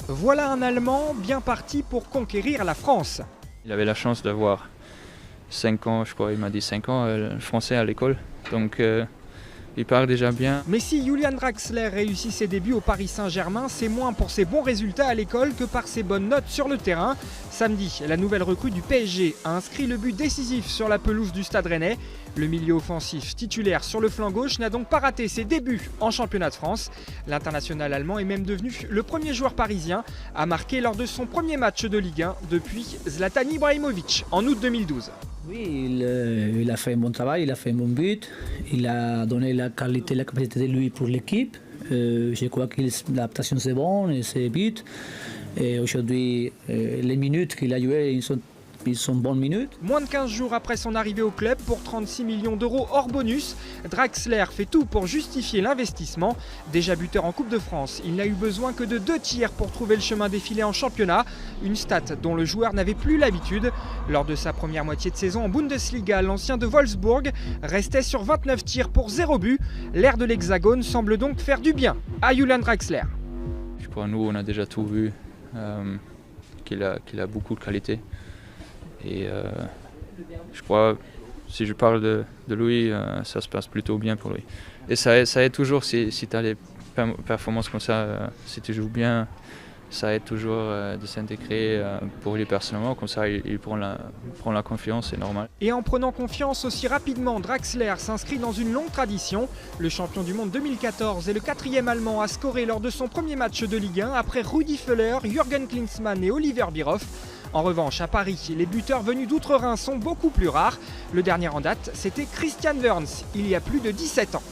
Voilà un Allemand bien parti pour conquérir la France. Il avait la chance d'avoir 5 ans, je crois, il m'a dit 5 ans, français à l'école. Donc il parle déjà bien. Mais si Julian Draxler réussit ses débuts au Paris Saint-Germain, c'est moins pour ses bons résultats à l'école que par ses bonnes notes sur le terrain. Samedi, la nouvelle recrue du PSG a inscrit le but décisif sur la pelouse du Stade Rennais. Le milieu offensif titulaire sur le flanc gauche n'a donc pas raté ses débuts en championnat de France. L'international allemand est même devenu le premier joueur parisien à marquer lors de son premier match de Ligue 1 depuis Zlatan Ibrahimovic en août 2012. Oui, il a fait un bon travail, il a fait un bon but, il a donné la qualité, la capacité de lui pour l'équipe. Je crois que l'adaptation c'est bon, et c'est but. Et aujourd'hui, les minutes qu'il a jouées, ils sont bonnes minutes. Moins de 15 jours après son arrivée au club pour 36 millions d'euros hors bonus, Draxler fait tout pour justifier l'investissement. Déjà buteur en Coupe de France, il n'a eu besoin que de 2 tirs pour trouver le chemin défilé en championnat, une stat dont le joueur n'avait plus l'habitude. Lors de sa première moitié de saison en Bundesliga, l'ancien de Wolfsburg restait sur 29 tirs pour 0 but. L'ère de l'Hexagone semble donc faire du bien à Julian Draxler. Je crois que nous, on a déjà tout vu, qu'il a beaucoup de qualité. Et je crois, si je parle de lui, ça se passe plutôt bien pour lui. Et ça aide toujours, si tu as des performances comme ça, si tu joues bien, ça aide toujours de s'intégrer pour lui personnellement. Comme ça, il prend la confiance, c'est normal. Et en prenant confiance aussi rapidement, Draxler s'inscrit dans une longue tradition. Le champion du monde 2014 est le 4e Allemand à scorer lors de son premier match de Ligue 1 après Rudi Völler, Jürgen Klinsmann et Oliver Bierhoff. En revanche, à Paris, les buteurs venus d'outre-Rhin sont beaucoup plus rares. Le dernier en date, c'était Christian Wörns, il y a plus de 17 ans.